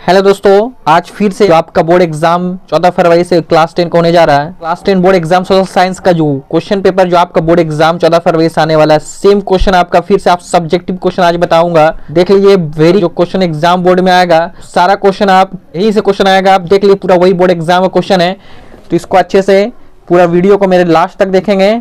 Hello दोस्तों, आज फिर से आपका बोर्ड एग्जाम 14 फरवरी से क्लास 10 का होने जा रहा है। Class 10 board exam social science का जो क्वेश्चन पेपर जो आपका बोर्ड एग्जाम 14 फरवरी से आने वाला है, सेम क्वेश्चन आपका फिर से आप सब्जेक्टिव क्वेश्चन आज बताऊंगा। देख लीजिए, वेरी जो क्वेश्चन एग्जाम बोर्ड में आएगा सारा क्वेश्चन आप यही से क्वेश्चन आएगा। आप देख लीजिए, पूरा वही बोर्ड एग्जाम का क्वेश्चन है, तो इसको अच्छे से पूरा वीडियो को मेरे लास्ट तक देखेंगे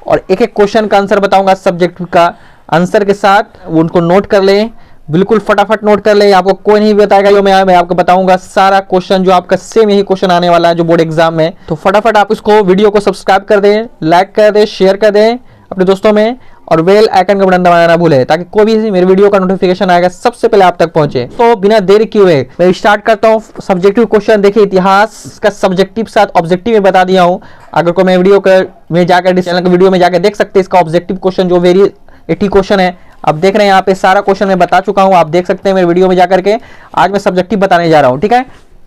और एक एक क्वेश्चन का आंसर बताऊंगा सब्जेक्टिव का आंसर के साथ। उनको नोट कर लें, बिल्कुल फटाफट नोट कर ले, आपको कोई नहीं बताएगा। जो मैं आपको बताऊंगा सारा क्वेश्चन जो आपका सेम यही क्वेश्चन आने वाला है जो बोर्ड एग्जाम में। तो फटाफट आप इसको वीडियो को सब्सक्राइब कर दें, लाइक कर दें, शेयर कर दें अपने दोस्तों में और बेल आइकन का बटन दबाना ना भूलें ताकि कोई भी मेरे वीडियो का नोटिफिकेशन आएगा सबसे पहले आप तक पहुंचे। तो बिना देर किए हुए मैं स्टार्ट करता हूँ सब्जेक्टिव क्वेश्चन। देखिए, इतिहास का सब्जेक्टिव साथ ऑब्जेक्टिव में बता दिया हूँ। अगर कोई मैं वीडियो में जाकर चैनल के वीडियो में जाकर देख सकते हैं इसका ऑब्जेक्टिव क्वेश्चन जो वेरी 80 क्वेश्चन है। आप देख रहे हैं यहाँ पे सारा क्वेश्चन मैं बता चुका हूँ, आप देख सकते हैं मेरे वीडियो में जाकर के। आज मैं सब्जेक्टिव बताने जा रहा हूँ, ठीक है।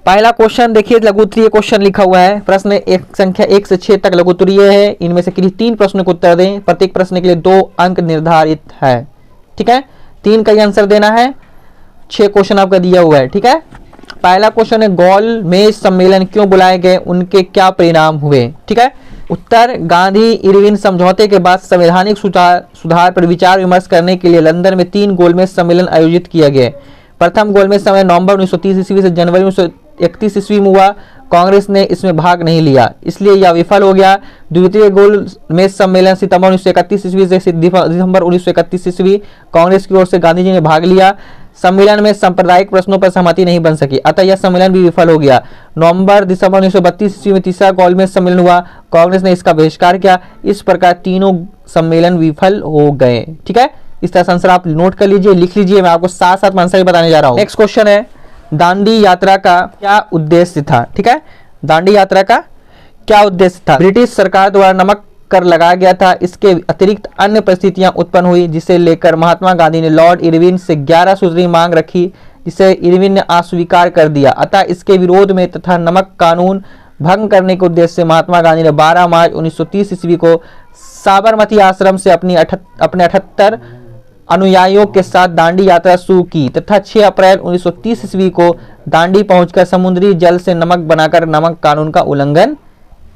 पहला क्वेश्चन देखिए, लघु उत्तरीय क्वेश्चन लिखा हुआ है। प्रश्न एक संख्या 1 से 6 तक लघु उत्तरीय है। इनमें से किसी 3 प्रश्न को उत्तर दें। प्रत्येक प्रश्न के लिए 2 अंक निर्धारित है, ठीक है। 3 का ही आंसर देना है। 6 क्वेश्चन आपका दिया हुआ है, ठीक है। पहला क्वेश्चन है, गोलमेज सम्मेलन क्यों बुलाए गए, उनके क्या परिणाम हुए, ठीक है। उत्तर, गांधी इरविन समझौते के बाद संवैधानिक सुधार पर विचार विमर्श करने के लिए लंदन में 3 गोलमेज सम्मेलन आयोजित किया गया। प्रथम गोलमेज सम्मेलन नवंबर 1930 ईस्वी से जनवरी 1931 ईस्वी में हुआ। कांग्रेस ने इसमें भाग नहीं लिया, इसलिए यह विफल हो गया। द्वितीय गोलमेज सम्मेलन सितंबर 1931 ईस्वी से दिसंबर 1931 ईस्वी, कांग्रेस की ओर से गांधी जी ने भाग लिया। सम्मेलन में सांप्रदायिक प्रश्नों पर सहमति नहीं बन सकी, अतः यह सम्मेलन भी विफल हो गया। नवंबर दिसंबर 1932 ईस्वी में तीसरा गोलमेज सम्मेलन हुआ, कांग्रेस ने इसका बहिष्कार किया। इस प्रकार तीनों सम्मेलन विफल हो गए, ठीक है। इस तरह से आंसर आप नोट कर लीजिए, लिख लीजिए। मैं आपको साथ साथ आंसर भी बताने जा रहा हूँ। नेक्स्ट क्वेश्चन है, दांडी यात्रा का क्या उद्देश्य था, ठीक है। दांडी यात्रा का क्या उद्देश्य था। ब्रिटिश सरकार द्वारा नमक कर लगाया गया था। इसके अतिरिक्त अन्य परिस्थितियां उत्पन्न हुई जिसे लेकर महात्मा गांधी ने लॉर्ड इरविन से 11 सूत्री मांग रखी, जिसे इरविन ने अस्वीकार कर दिया। अतः इसके विरोध में तथा नमक कानून भंग करने के उद्देश्य से महात्मा गांधी ने 12 मार्च 1930 ईस्वी को साबरमती आश्रम से अपने 78 अनुयायियों के साथ दांडी यात्रा शुरू की तथा 6 अप्रैल 1930 ईस्वी को दांडी पहुंचकर समुद्री जल से नमक बनाकर नमक कानून का उल्लंघन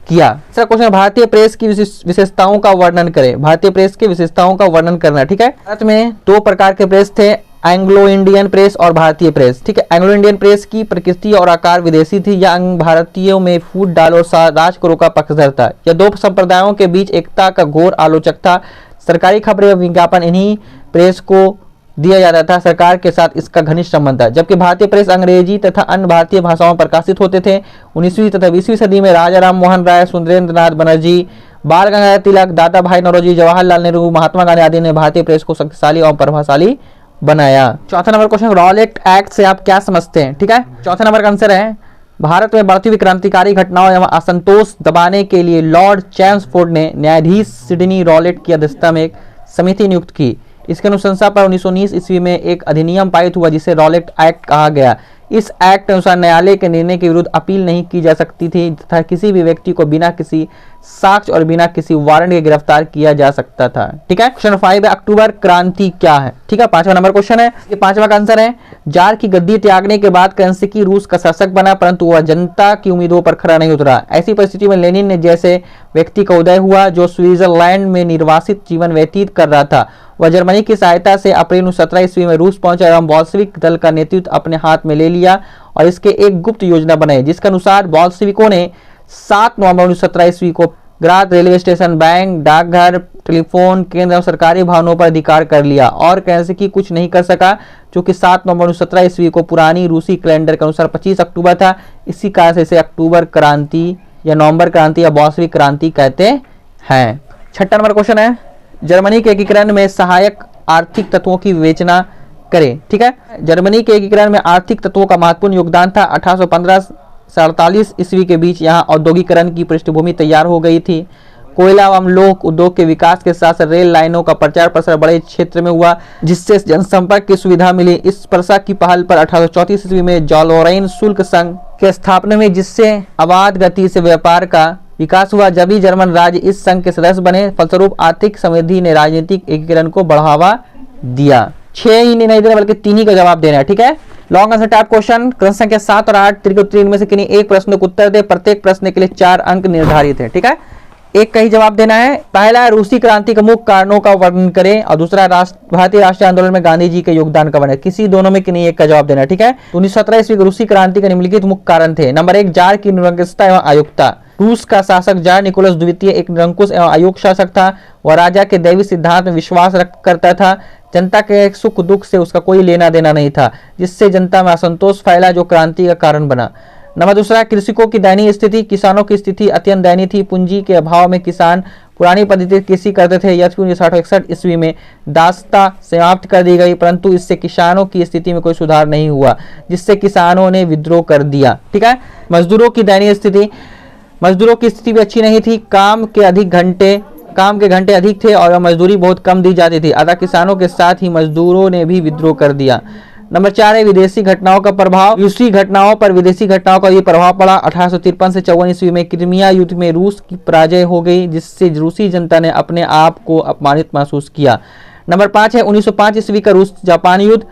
किया। दूसरा क्वेश्चन, भारतीय प्रेस की विशेषताओं का वर्णन करें। भारतीय प्रेस की विशेषताओं का वर्णन करना, ठीक है। भारत में 2 प्रकार के प्रेस थे, एंग्लो इंडियन प्रेस और भारतीय प्रेस, ठीक है। एंग्लो इंडियन प्रेस की प्रकृति और आकार विदेशी थी। यह भारतीयों में फूट डाल और राजकरों का पक्षधर था। यह 2 संप्रदायों के बीच एकता का घोर आलोचक था। सरकारी खबरें और विज्ञापन इन्हीं प्रेस को दिया जाता था। सरकार के साथ इसका घनिष्ठ संबंध था। जबकि भारतीय प्रेस अंग्रेजी तथा अन्य भारतीय भाषाओं में प्रकाशित होते थे। 19वीं तथा 20वीं सदी में राजा राम मोहन राय, सुरेंद्र नाथ बनर्जी, बाल गंगाधर तिलक, दादा भाई नौरोजी, जवाहरलाल नेहरू, महात्मा गांधी आदि ने भारतीय प्रेस को शक्तिशाली और प्रभावशाली बनाया। चौथा नंबर क्वेश्चन, रॉलेट एक्ट से आप क्या समझते हैं, ठीक है। चौथा नंबर का आंसर है, भारत में बढ़ती हुई क्रांतिकारी घटनाओं एवं असंतोष दबाने के लिए लॉर्ड चैम्सफोर्ड ने न्यायाधीश सिडनी रॉलेट की अध्यक्षता में एक समिति नियुक्त की। इसके अनुशंसा पर 1919 ईस्वी में एक अधिनियम पारित हुआ जिसे रॉलेट एक्ट कहा गया। इस एक्ट के अनुसार न्यायालय के निर्णय के विरुद्ध अपील नहीं की जा सकती थी तथा किसी भी व्यक्ति को बिना किसी साक्ष्य और बिना किसी वारंट के गिरफ्तार किया जा सकता था, ठीक है। क्वेश्चन 5 है, अक्टूबर क्रांति क्या है, ठीक है। 5वां नंबर क्वेश्चन है, ये 5वां का आंसर है, जार की गद्दी त्यागने के बाद केरेंस्की रूस का शासक बना परंतु वह जनता की उम्मीदों पर खरा नहीं उतरा। ऐसी परिस्थिति में लेनिन ने जैसे व्यक्ति का उदय हुआ जो स्विट्जरलैंड में निर्वासित जीवन व्यतीत कर रहा था। वह जर्मनी की सहायता से अप्रैल 1917 ईस्वी में रूस पहुंचा एवं बोल्शेविक दल का नेतृत्व अपने हाथ में ले लिया और इसके एक गुप्त योजना बनाई जिसके अनुसार बोल्शेविकों ने 7 नवंबर 1917 ईस्वी को ग्राद रेलवे स्टेशन, बैंक, डाकघर, टेलीफोन केंद्र और सरकारी भवनों पर अधिकार कर लिया और केरेंस्की कुछ नहीं कर सका, जो कि 7 नवंबर 1917 ईस्वी को पुरानी रूसी कैलेंडर के अनुसार 25 अक्टूबर था। इसी कारण से इसे अक्टूबर क्रांति या नवंबर क्रांति या बोल्शेविक क्रांति कहते हैं। 6वां नंबर क्वेश्चन है, जर्मनी के एकीकरण में सहायक आर्थिक तत्वों की विवेचना करें, ठीक है। जर्मनी के एकीकरण में आर्थिक तत्वों का महत्वपूर्ण योगदान था। 1815 से 48 ईस्वी के बीच यहाँ औद्योगिकरण की पृष्ठभूमि तैयार हो गई थी। कोयला एवं लौह उद्योग के विकास के साथ साथ रेल लाइनों का प्रचार प्रसार बड़े क्षेत्र में हुआ जिससे जनसंपर्क की सुविधा मिली। इस प्रसा की पहल पर 1834 ईस्वी में जॉलोरेन शुल्क संघ की स्थापना में जिससे अबाध गति से व्यापार का विकास हुआ। जब ही जर्मन राज्य इस संघ के सदस्य बने, फलस्वरूप आर्थिक समृद्धि ने राजनीतिक एकीकरण को बढ़ावा दिया, 6 ही नहीं देना बल्कि 3 ही का जवाब देना है, ठीक है। लॉन्ग आंसर टाइप क्वेश्चन, प्रश्न संख्या 7 और 8 त्रिक उत्तरी इनमें से किन्हीं एक प्रश्न को उत्तर दे, प्रत्येक प्रश्न के लिए 4 अंक निर्धारित है, ठीक है। एक का ही जवाब देना है। पहला रूसी क्रांति के मुख्य कारणों का वर्णन करें और दूसरा भारतीय राष्ट्रीय आंदोलन में गांधी जी के योगदान का वर्णन, किसी दोनों में किन्हीं एक का जवाब देना है, ठीक है। 1917 ईस्वी की रूसी क्रांति के निम्नलिखित मुख्य कारण थे। नंबर 1, जार की निरंकुशता एवं अयोग्यता। रूस का शासक जार निकोलस द्वितीय एक निरंकुश एवं अयोग्य शासक था। वह राजा के दैवी सिद्धांत में विश्वास करता था। जनता के सुख दुख से उसका कोई लेना देना नहीं था, जिससे जनता में असंतोष फैला जो क्रांति का कारण बना। नंबर 2, कृषकों की दयनीय स्थिति। किसानों की स्थिति अत्यंत दयनीय थी। पूंजी के अभाव में किसान पुरानी पद्धति कृषि करते थे। यद्यपि 1961 ईस्वी में दासता समाप्त कर दी गई, परंतु इससे किसानों की स्थिति में कोई सुधार नहीं हुआ, जिससे किसानों ने विद्रोह कर दिया, ठीक है। मजदूरों की दयनीय स्थिति। मजदूरों की स्थिति भी अच्छी नहीं थी। काम के घंटे अधिक थे और मजदूरी बहुत कम दी जाती थी, अतः किसानों के साथ ही मजदूरों ने भी विद्रोह कर दिया। नंबर 4 है विदेशी घटनाओं का प्रभाव। रूसी घटनाओं पर विदेशी घटनाओं का ये प्रभाव पड़ा। 1853 से 54 ईस्वी में क्रीमिया युद्ध में रूस की पराजय हो गई, जिससे रूसी जनता ने अपने आप को अपमानित महसूस किया। नंबर 5 है 1905 ईस्वी का रूस जापान युद्ध।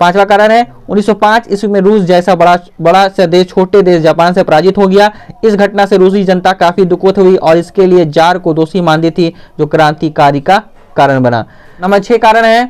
5वां कारण है 1905 ईस्वी में रूस जैसा बड़ा सा देश छोटे देश जापान से पराजित हो गया। इस घटना से रूसी जनता काफी दुखित हुई और इसके लिए जार को दोषी मानती थी, जो क्रांतिकारी का कारण बना। नंबर 6 कारण है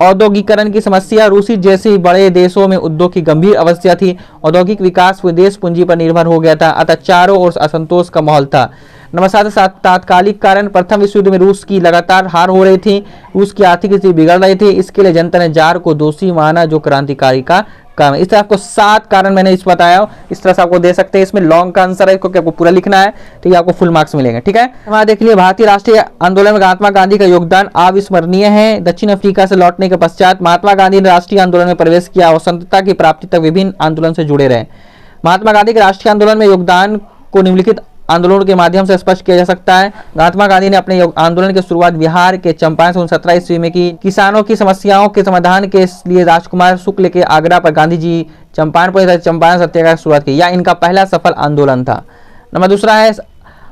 औद्योगिकरण की समस्या। रूसी जैसे बड़े देशों में उद्योग की गंभीर अवस्था थी। औद्योगिक विकास विदेश पूंजी पर निर्भर हो गया था, अतः चारों ओर असंतोष का माहौल था। नंबर 7 तात्कालिक कारण। प्रथम विश्व युद्ध में रूस की लगातार हार हो रही थी। रूस की आर्थिक स्थिति बिगड़ रही थी, इसके लिए जनता ने जार को दोषी माना, जो क्रांतिकारी का काम। इस तरह आपको 7 कारण मैंने इस बताया, इस तरह से आपको दे सकते हैं। इसमें लॉन्ग का आंसर है, इसको आपको पूरा लिखना है, तो ये आपको फुल मार्क्स मिलेंगे, ठीक है। हमारा देख लिया भारतीय राष्ट्रीय आंदोलन में महात्मा गांधी का योगदान अविस्मरणीय है। दक्षिण अफ्रीका से लौटने के पश्चात महात्मा गांधी ने राष्ट्रीय आंदोलन में प्रवेश किया और स्वतंत्रता की प्राप्ति तक विभिन्न आंदोलन से जुड़े रहे। महात्मा गांधी के राष्ट्रीय आंदोलन में योगदान को निम्नलिखित आंदोलनों के माध्यम से स्पष्ट किया जा सकता है। महात्मा गांधी ने अपने आंदोलन की शुरुआत बिहार के चंपारण से 1917 ईस्वी में की। किसानों की समस्याओं के समाधान के लिए राजकुमार शुक्ल के आग्रह पर गांधी जी चंपारण सत्याग्रह की शुरुआत की। यह इनका पहला सफल आंदोलन था। नंबर 2 है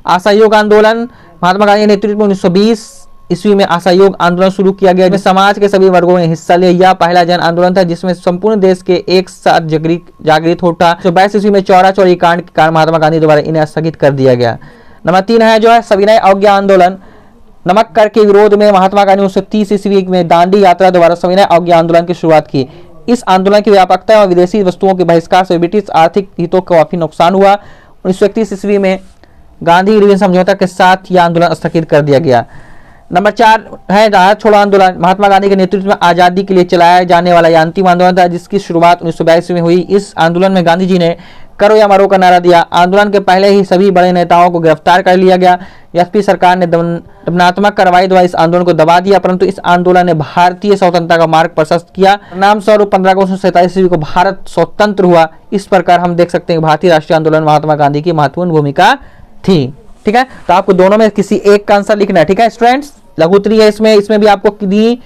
असहयोग आंदोलन। महात्मा गांधी के नेतृत्व में 1920 ईस्वी में असहयोग आंदोलन शुरू किया गया, जिसमें समाज के सभी वर्गों ने हिस्सा लिया। यह पहला जन आंदोलन था जिसमें संपूर्ण देश के एक साथ जागृत होता। 1922 ईस्वी में चौरा चौरी कांड के कारण महात्मा गांधी द्वारा इन्हें स्थगित कर दिया गया। नंबर 3 है जो है सविनय अवज्ञा आंदोलन। नमक कर के विरोध में महात्मा गांधी 1930 ईस्वी में दांडी यात्रा द्वारा सविनय अवज्ञा आंदोलन की शुरुआत की। इस आंदोलन की व्यापकता और विदेशी वस्तुओं के बहिष्कार से ब्रिटिश आर्थिक हितों को काफी नुकसान हुआ। 1931 ईस्वी में गांधी इरविन समझौता के साथ यह आंदोलन स्थगित कर दिया गया। नंबर 4 है भारत छोड़ो आंदोलन। महात्मा गांधी के नेतृत्व में आजादी के लिए चलाया जाने वाला यह अंतिम आंदोलन था, जिसकी शुरुआत 1922 में हुई। इस आंदोलन में गांधी जी ने करो या मरो का नारा दिया। आंदोलन के पहले ही सभी बड़े नेताओं को गिरफ्तार कर लिया गया। एसपी सरकार ने दमनात्मक कार्रवाई द्वारा इस आंदोलन को दबा दिया, परंतु इस आंदोलन ने भारतीय स्वतंत्रता का मार्ग प्रशस्त किया। परिणाम स्वरूप 15 अगस्त 1947 ईस्वी को भारत स्वतंत्र हुआ। इस प्रकार हम देख सकते हैं भारतीय राष्ट्रीय आंदोलन महात्मा गांधी की महत्वपूर्ण भूमिका थी, ठीक है। तो आपको दोनों में किसी एक का आंसर लिखना है, ठीक है स्टूडेंट्स। लघुत्तरी है, इसमें भी आपको किन्हीं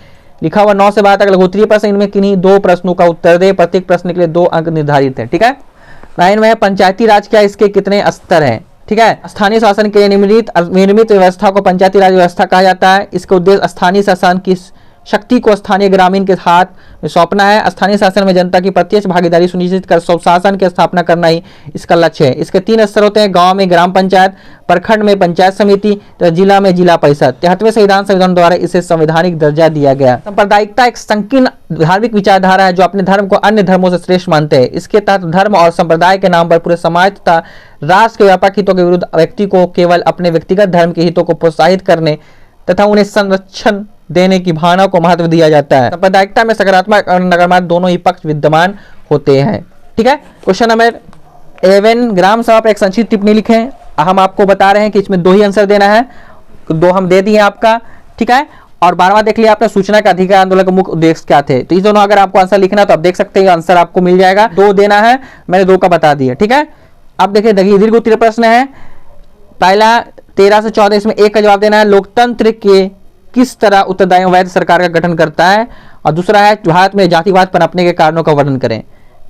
लिखा हुआ 9 से 12 तक लघुत्तरी प्रश्न, इनमें किन्हीं 2 प्रश्नों का उत्तर दे। प्रत्येक प्रश्न के लिए 2 अंक निर्धारित है, ठीक है। 9 में पंचायती राज क्या, इसके कितने स्तर हैं, ठीक है। स्थानीय शासन के लिए निर्मित व्यवस्था को पंचायती राज व्यवस्था कहा जाता है। इसका उद्देश्य स्थानीय शासन की शक्ति को स्थानीय ग्रामीण के हाथ में सौंपना है। स्थानीय शासन में जनता की प्रत्यक्ष भागीदारी सुनिश्चित कर स्वशासन की स्थापना करना ही इसका लक्ष्य है। इसके 3 स्तर होते हैं, गांव में ग्राम पंचायत, प्रखंड में पंचायत समिति, तो जिला में जिला परिषद। 73वें संविधान द्वारा इसे संवैधानिक दर्जा दिया गया। सांप्रदायिकता एक संकीर्ण धार्मिक विचारधारा है जो अपने धर्म को अन्य धर्मों से श्रेष्ठ मानते हैं। इसके तहत धर्म और संप्रदाय के नाम पर पूरे समाज तथा राष्ट्र के व्यापक हितों के विरुद्ध व्यक्ति को केवल अपने व्यक्तिगत धर्म के हितों को प्रोत्साहित करने तथा उन्हें संरक्षण देने की भावना को महत्व दिया जाता है। सांप्रदायिकता में सकारात्मक और नकारात्मक दोनों ही पक्ष विद्यमान होते हैं, ठीक है। क्वेश्चन नंबर 11, ग्राम सभा पर एक संक्षिप्त टिप्पणी लिखें। हम आपको बता रहे हैं कि इसमें 2 ही आंसर देना है, 2 हम दे दिए आपका, ठीक है। और 12वां देख लिया आपने, सूचना का अधिकार आंदोलन के मुख्य उद्देश्य क्या थे। तो इस दोनों अगर आपको आंसर लिखना तो आप देख सकते हैं आंसर आपको मिल जाएगा। 2 देना है, मैंने 2 का बता दिया, ठीक है। अब देखिए दीर्घ उत्तरीय प्रश्न है। पहला 13 से 14, इसमें 1 का जवाब देना है। लोकतंत्र के किस तरह उत्तरदायी वैध सरकार का गठन करता है। और दूसरा है भारत में जातिवाद पनपने के कारणों का वर्णन करें,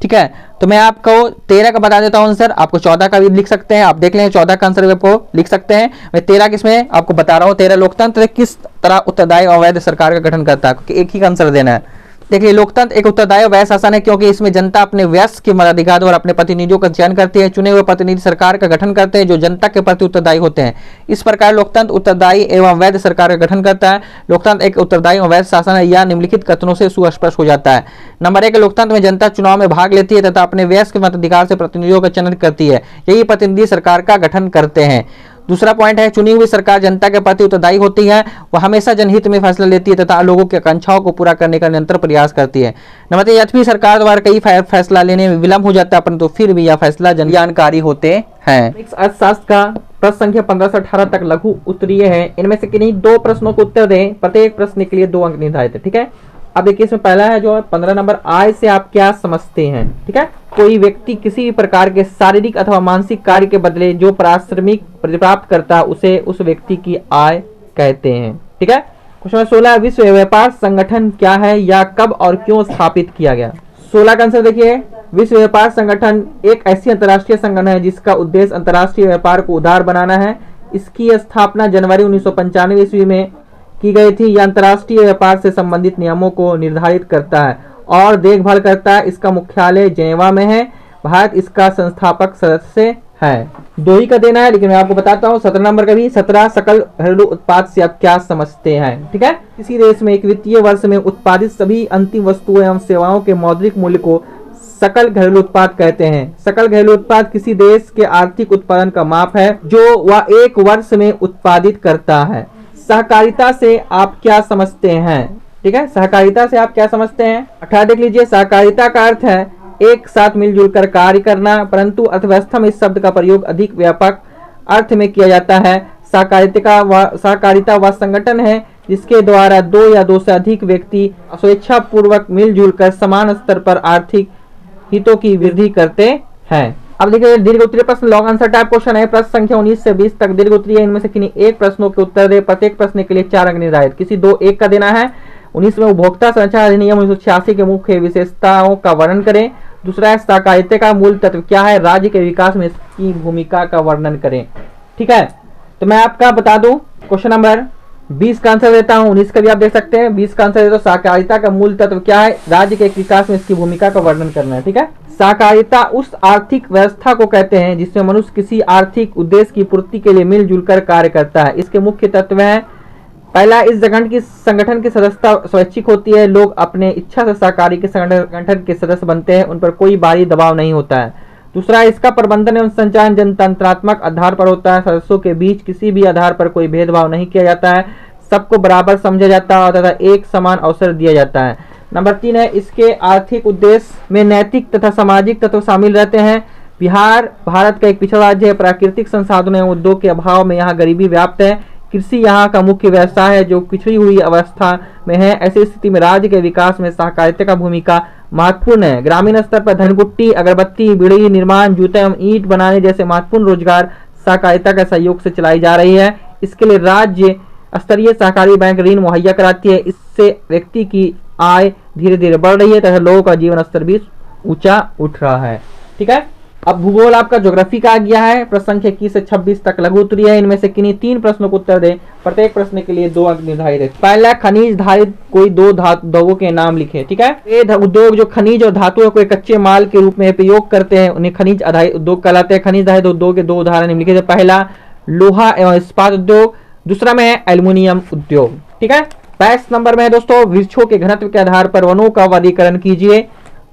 ठीक है। तो मैं आपको 13 का बता देता हूं आंसर, आपको 14 का भी लिख सकते हैं। आप देख लें 14 का आंसर आपको लिख सकते हैं। मैं 13 किसमें आपको बता रहा हूं। 13 लोकतंत्र किस तरह उत्तरदायी अवैध सरकार का गठन करता है, क्योंकि एक ही का आंसर देना है। देखिए, लोकतंत्र एक उत्तरदायी व्यय शासन है, क्योंकि इसमें जनता अपने वयस्क के मताधिकार द्वारा अपने प्रतिनिधियों का चयन करती है। चुने हुए प्रतिनिधि सरकार का गठन करते हैं, जो जनता के प्रति उत्तरदायी होते हैं। इस प्रकार लोकतंत्र उत्तरदायी एवं वैध सरकार का गठन करता है। लोकतंत्र एक उत्तरदायी एवं वैध शासन है, यह निम्नलिखित कथनों से सुस्पष्ट हो जाता है। नंबर 1, लोकतंत्र में जनता चुनाव में भाग लेती है तथा अपने वयस्क मताधिकार से प्रतिनिधियों का चयन करती है। यही प्रतिनिधि सरकार का गठन करते हैं। दूसरा पॉइंट है, चुनी हुई सरकार जनता के प्रति उत्तरदायी होती है। वह हमेशा जनहित में फैसला लेती है तथा लोगों की आकांक्षाओं को पूरा करने का निरंतर प्रयास करती है। नंबर 3, यद्यपि सरकार द्वारा कई फैसला लेने में विलंब हो जाता है, परंतु फिर भी यह फैसला जनकल्याणकारी होते हैं। अर्थशास्त्र का प्रश्न संख्या 15 से 18 तक लघु उत्तरीय है। इनमें से किन्हीं 2 प्रश्नों को उत्तर दें। प्रत्येक प्रश्न के लिए 2 अंक निर्धारित है। ठीक है, अब देखिए, इसमें पहला है जो 15 नंबर, आय से आप क्या समझते हैं। ठीक है, कोई व्यक्ति किसी भी प्रकार के शारीरिक अथवा मानसिक कार्य के बदले जो पारिश्रमिक प्राप्त करता है उसे उस व्यक्ति की आय कहते हैं। ठीक है, क्वेश्चन 16, विश्व व्यापार संगठन क्या है या कब और क्यों स्थापित किया गया। 16 का आंसर देखिए, विश्व व्यापार संगठन एक ऐसी अंतर्राष्ट्रीय संगठन है जिसका उद्देश्य अंतर्राष्ट्रीय व्यापार को उदार बनाना है। इसकी स्थापना जनवरी 1995 ईस्वी में की गई थी। यह अंतर्राष्ट्रीय व्यापार से संबंधित नियमों को निर्धारित करता है और देखभाल करता है। इसका मुख्यालय जेनेवा में है। भारत इसका संस्थापक सदस्य है। 2 ही का देना है, लेकिन मैं आपको बताता हूँ 17 नंबर का भी। 17, सकल घरेलू उत्पाद से आप क्या समझते हैं। ठीक है, किसी देश में एक वित्तीय वर्ष में उत्पादित सभी अंतिम वस्तुओं एवं सेवाओं के मौद्रिक मूल्य को सकल घरेलू उत्पाद कहते हैं। सकल घरेलू उत्पाद किसी देश के आर्थिक उत्पादन का माप है जो वह एक वर्ष में उत्पादित करता है। सहकारिता से आप क्या समझते हैं। ठीक है, सहकारिता से आप क्या समझते हैं। 18 देख लीजिए, सहकारिता का अर्थ है एक साथ मिलजुल कर कार्य करना, परंतु अर्थव्यवस्था में इस शब्द का प्रयोग अधिक व्यापक अर्थ में किया जाता है। सहकारिता वह संगठन है जिसके द्वारा 2 या 2 से अधिक व्यक्ति स्वेच्छा पूर्वक मिलजुल कर समान स्तर पर आर्थिक हितों की वृद्धि करते हैं। अब देखिए, दीर्घ उत्तरीय प्रश्न लॉन्ग आंसर टाइप क्वेश्चन है। प्रश्न संख्या 19 से 20 तक दीर्घ उत्तरीय है। इनमें से किन्हीं एक प्रश्नों के उत्तर दे। प्रत्येक प्रश्न के लिए 4 अंक निर्धारित, किसी 2 1 का देना है। 19 में उपभोक्ता संरक्षण अधिनियम 1986 के मुख्य विशेषताओं का वर्णन करें। दूसरा है, सहकारिता का मूल तत्व क्या है, राज्य के विकास में इसकी भूमिका का वर्णन करें। ठीक है, तो मैं आपका बता दूं, क्वेश्चन नंबर 20 का आंसर देता हूं। 19 का भी आप देख सकते हैं। 20 का आंसर देता हूं, सहकारिता का मूल तत्व क्या है, राज्य के विकास में इसकी भूमिका का वर्णन करना है। ठीक है, सहकारिता उस आर्थिक व्यवस्था को कहते हैं जिसमें मनुष्य किसी आर्थिक उद्देश्य की पूर्ति के लिए मिलजुल कर कार्य करता है। इसके मुख्य तत्व हैं, पहला, इस संगठन की सदस्यता स्वैच्छिक होती है। लोग अपने इच्छा से सहकारी के संगठन के सदस्य बनते हैं, उन पर कोई बाहरी दबाव नहीं होता है। दूसरा, इसका प्रबंधन एवं संचालन जनतंत्रात्मक आधार पर होता है। सदस्यों के बीच किसी भी आधार पर कोई भेदभाव नहीं किया जाता है, सबको बराबर समझा जाता है तथा एक समान अवसर दिया जाता है। नंबर 3 है, इसके आर्थिक उद्देश्य में नैतिक तथा सामाजिक तत्व शामिल रहते हैं। बिहार भारत का एक पिछड़ा राज्य है। प्राकृतिक संसाधनों एवं उद्योग के अभाव में यहाँ गरीबी व्याप्त है। कृषि यहाँ का मुख्य व्यवसाय है जो पिछड़ी हुई अवस्था में है। ऐसी स्थिति में राज्य के विकास में सहकारिता का भूमिका महत्वपूर्ण है। ग्रामीण स्तर पर धनकुट्टी, अगरबत्ती, बिड़ी निर्माण, जूते एवं ईंट बनाने जैसे महत्वपूर्ण रोजगार सहकारिता के सहयोग से चलाई जा रही है। इसके लिए राज्य स्तरीय सहकारी बैंक ऋण मुहैया कराती है। इससे व्यक्ति की आय धीरे धीरे बढ़ रही है तथा लोगों का जीवन स्तर भी ऊंचा उठ रहा है। ठीक है, अब भूगोल आपका ज्योग्राफी का आ गया है। प्रश्न संख्या 21 से 26 तक लघु उत्तरीय है। इनमें से किन्हीं 3 प्रश्नों को उत्तर दें। प्रत्येक प्रश्न के लिए 2 अंक निर्धारित है। पहला, खनिज धारित कोई 2 उद्योगों के नाम लिखे। ठीक है, ये उद्योग जो खनिज और धातुओं को कच्चे माल के रूप में प्रयोग करते हैं उन्हें खनिज आधारित उद्योग कहलाते हैं। खनिज धारित उद्योग के 2 उदाहरण निम्नलिखित है। पहला, लोहा एवं इस्पात उद्योग। दूसरा में है एल्युमिनियम उद्योग। ठीक है, 22 नंबर में है दोस्तों, वृक्षों के घनत्व के आधार पर वनों का वर्गीकरण कीजिए।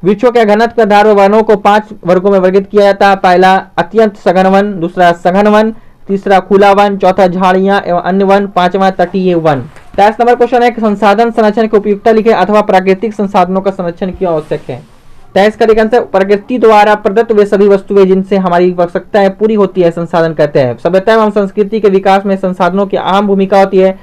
वृक्षों के घनत्व के आधार पर वनों को 5 वर्गों में वर्गीकृत किया जाता है। पहला, अत्यंत सघन वन। दूसरा, सघन वन। तीसरा, खुला वन। चौथा, झाड़ियां एवं अन्य वन। 5वां, तटीय वन। 23 नंबर क्वेश्चन है, संसाधन संरक्षण की उपयुक्तता लिखे अथवा प्राकृतिक संसाधनों का संरक्षण क्यों आवश्यक है। 23 का आंसर, प्रकृति द्वारा प्रदत्त वे सभी वस्तुएं जिनसे हमारी आवश्यकताएं पूरी होती है संसाधन कहते हैं। सभ्यता एवं संस्कृति के विकास में संसाधनों की अहम भूमिका होती है,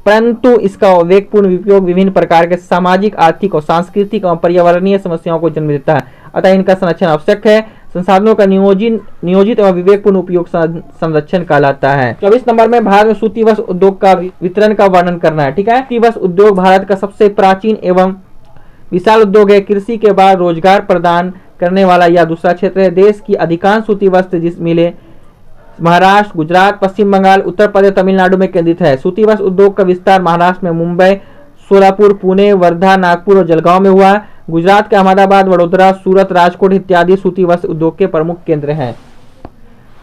परंतु इसका विवेकपूर्ण उपयोग विभिन्न प्रकार के सामाजिक, आर्थिक और सांस्कृतिक एवं पर्यावरणीय समस्याओं को जन्म देता है, अतः इनका संरक्षण आवश्यक है। संसाधनों का नियोजित एवं विवेकपूर्ण उपयोग संरक्षण कहलाता है। 24 नंबर में, भारत में सूती वस्त्र उद्योग का वितरण का वर्णन करना है। ठीक है, सूती वस्त्र उद्योग भारत का सबसे प्राचीन एवं विशाल उद्योग है। कृषि के बाद रोजगार प्रदान करने वाला यह दूसरा क्षेत्र है। देश की अधिकांश सूती वस्त्र जिस मिले महाराष्ट्र, गुजरात, पश्चिम बंगाल, उत्तर प्रदेश, तमिलनाडु में केंद्रित है। सूती वस्त्र उद्योग का विस्तार महाराष्ट्र में मुंबई, सोलापुर, पुणे, वर्धा, नागपुर और जलगांव में हुआ। गुजरात के अहमदाबाद, वडोदरा, सूरत, राजकोट इत्यादि सूती वस्त्र उद्योग के प्रमुख केंद्र हैं।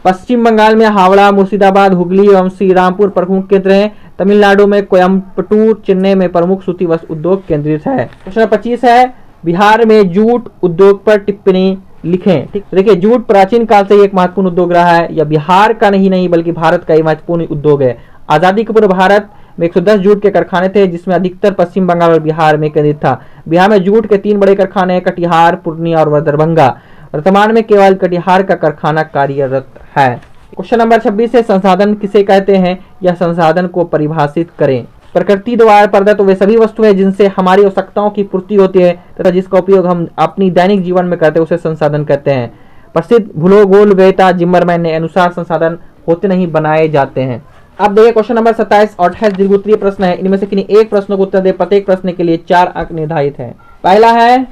पश्चिम बंगाल में हावड़ा, मुर्शिदाबाद, हुगली एवं श्रीरामपुर प्रमुख केंद्र हैं। तमिलनाडु में कोयम्बटूर, चेन्नई में प्रमुख सूती वस्त्र उद्योग केंद्रित है। क्वेश्चन 25 है, बिहार में जूट उद्योग पर टिप्पणी लिखें। ठीक, देखिए जूट प्राचीन काल से एक महत्वपूर्ण उद्योग रहा है। यह बिहार का नहीं बल्कि भारत का ही महत्वपूर्ण उद्योग है। आजादी के पूर्व भारत में 110 जूट के कारखाने थे, जिसमें अधिकतर पश्चिम बंगाल और बिहार में केंद्रित था। बिहार में जूट के 3 बड़े कारखाने हैं, कटिहार, पूर्णिया और दरभंगा। वर्तमान में केवल कटिहार का कारखाना कार्यरत है। क्वेश्चन नंबर 26 है, संसाधन किसे कहते हैं? यह संसाधन को परिभाषित करें। प्रकृति द्वारा प्रदत्त वे सभी वस्तुएं जिनसे हमारी आवश्यकताओं की पूर्ति होती है तथा जिसका उपयोग हम अपनी दैनिक जीवन में करते हैं उसे संसाधन कहते हैं। प्रसिद्ध भूगोलवेत्ता जिम्मरमैन के अनुसार संसाधन होते नहीं, बनाए जाते हैं। अब देखिए क्वेश्चन नंबर 27 और 28 दीर्घोत्तरीय प्रश्न है। इनमें से किन्हीं एक प्रश्न को उत्तर दे। प्रत्येक प्रश्न के लिए 4 अंक निर्धारित है। पहला है,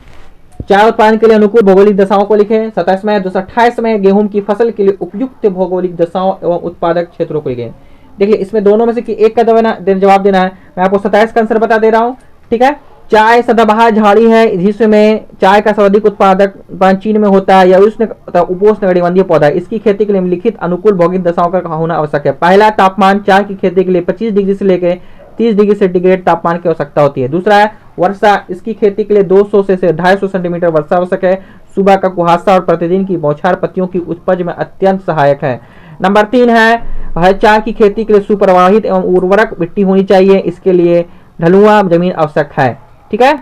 चाय उत्पादन के लिए अनुकूल भौगोलिक दशाओं को लिखें। 27 में 228 में गेहूं की फसल के लिए उपयुक्त भौगोलिक दशाओं एवं उत्पादक क्षेत्रों को लिखें। देखिए इसमें दोनों में से कि एक का जवाब देना है। मैं आपको 27 का आंसर बता दे रहा हूँ। ठीक है, चाय सदाबहार झाड़ी है जिसमें चाय का सर्वाधिक उत्पादक चीन में होता है। या उपोष्णकटिबंधीय पौधा है। इसकी खेती के लिए निम्नलिखित अनुकूल भौगोलिक दशाओं का होना आवश्यक है। पहला, तापमान चाय की खेती के लिए 25 डिग्री से लेकर 30 डिग्री सेंटीग्रेड तापमान की आवश्यकता होती है। दूसरा है वर्षा, इसकी खेती के लिए 200 से 250 सेंटीमीटर वर्षा आवश्यक है। सुबह का कुहासा और प्रतिदिन की बौछार पत्तियों की उपज में अत्यंत सहायक है। नंबर 3 है चाय की खेती के लिए सुप्रवाहित एवं उर्वरक मिट्टी होनी चाहिए। इसके लिए ढलुआ जमीन आवश्यक है। ठीक है।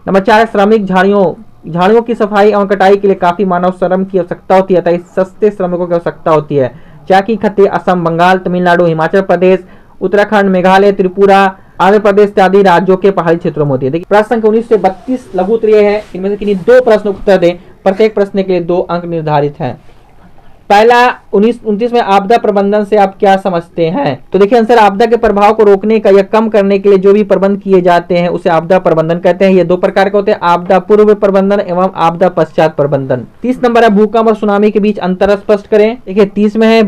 नंबर 4, श्रमिक झाड़ियों की सफाई एवं कटाई के लिए काफी मानव श्रम की आवश्यकता होती है तथा सस्ते श्रमिकों की आवश्यकता होती है। चाय की खेती असम, बंगाल, तमिलनाडु, हिमाचल प्रदेश, उत्तराखंड, मेघालय, त्रिपुरा, आंध्र प्रदेश इत्यादि राज्यों के पहाड़ी क्षेत्रों में होती है। देखिए प्रश्न संख्या 19 से 32 लघु उत्तरीय है। इनमें से किन्हीं 2 प्रश्न उत्तर दें। प्रत्येक प्रश्न के लिए 2 अंक निर्धारित हैं। पहला 29 में आपदा प्रबंधन से आप क्या समझते हैं? तो देखिए आंसर, आपदा के प्रभाव को रोकने का या कम करने के लिए जो भी प्रबंध किए जाते हैं उसे आपदा प्रबंधन कहते हैं। ये 2 प्रकार के होते हैं, आपदा पूर्व प्रबंधन एवं आपदा पश्चात प्रबंधन। 30 नंबर है, भूकंप और सुनामी के बीच अंतर स्पष्ट करें। देखिए 30 में है,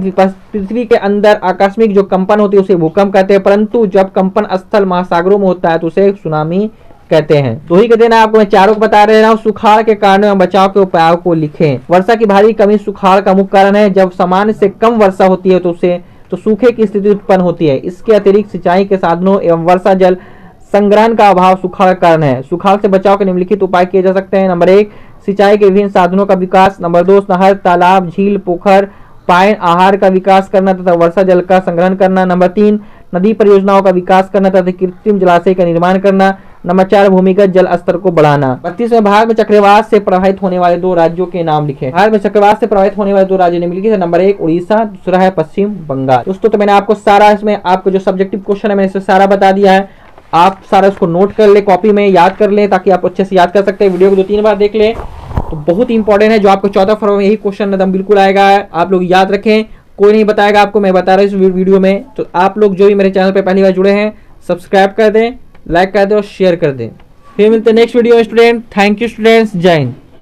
पृथ्वी के अंदर आकस्मिक जो कंपन होती है उसे भूकंप कहते हैं, परंतु जब कंपन स्थल महासागरों में होता है तो उसे सुनामी कहते हैं। 2 ही के देना आपको मैं 4 को बता रहा हूँ। सुखाड़ के कारणों एवं बचाव के उपायों को लिखें। वर्षा की भारी कमी सुखाड़ का मुख्य कारण है। जब सामान्य से कम वर्षा होती है तो सूखे की स्थिति उत्पन्न होती है। इसके अतिरिक्त सिंचाई के साधनों एवं वर्षा जल संग्रहण का अभाव सुखाड़ का कारण है। सुखाड़ से बचाव के निम्नलिखित उपाय किए जा सकते हैं। नंबर 1, सिंचाई के विभिन्न साधनों का विकास। नंबर 2, नहर, तालाब, झील, पोखर, पाइन आहार का विकास करना तथा वर्षा जल का संग्रहण करना। नंबर 3, नदी परियोजनाओं का विकास करना तथा कृत्रिम जलाशय का निर्माण करना। नंबर 4, भूमिगत जल स्तर को बढ़ाना। 32 में भारत में चक्रवात से प्रभावित होने वाले 2 राज्यों के नाम लिखें। भारत में चक्रवात से प्रभावित होने वाले 2 राज्य निम्नलिखित है। नंबर 1 उड़ीसा, दूसरा है पश्चिम बंगाल। दोस्तों तो मैंने आपको सारा इसमें आपको जो सब्जेक्टिव क्वेश्चन है मैंने इसे सारा बता दिया है। आप सारा इसको नोट कर ले, कॉपी में याद कर ले ताकि आप अच्छे से याद कर सकते हैं। वीडियो को 2-3 बार देख ले तो बहुत ही इंपॉर्टेंट है। जो आपको 14 फरवरी में यही क्वेश्चन एकदम बिल्कुल आएगा। आप लोग याद रखें, कोई नहीं बताएगा आपको, मैं बता रहा हूँ इस वीडियो में। तो आप लोग जो भी मेरे चैनल पे पहली बार जुड़े हैं सब्सक्राइब कर दें, लाइक कर दें और शेयर कर दें। फिर मिलते हैं नेक्स्ट वीडियो में स्टूडेंट। थैंक यू स्टूडेंट्स, जय हिंद।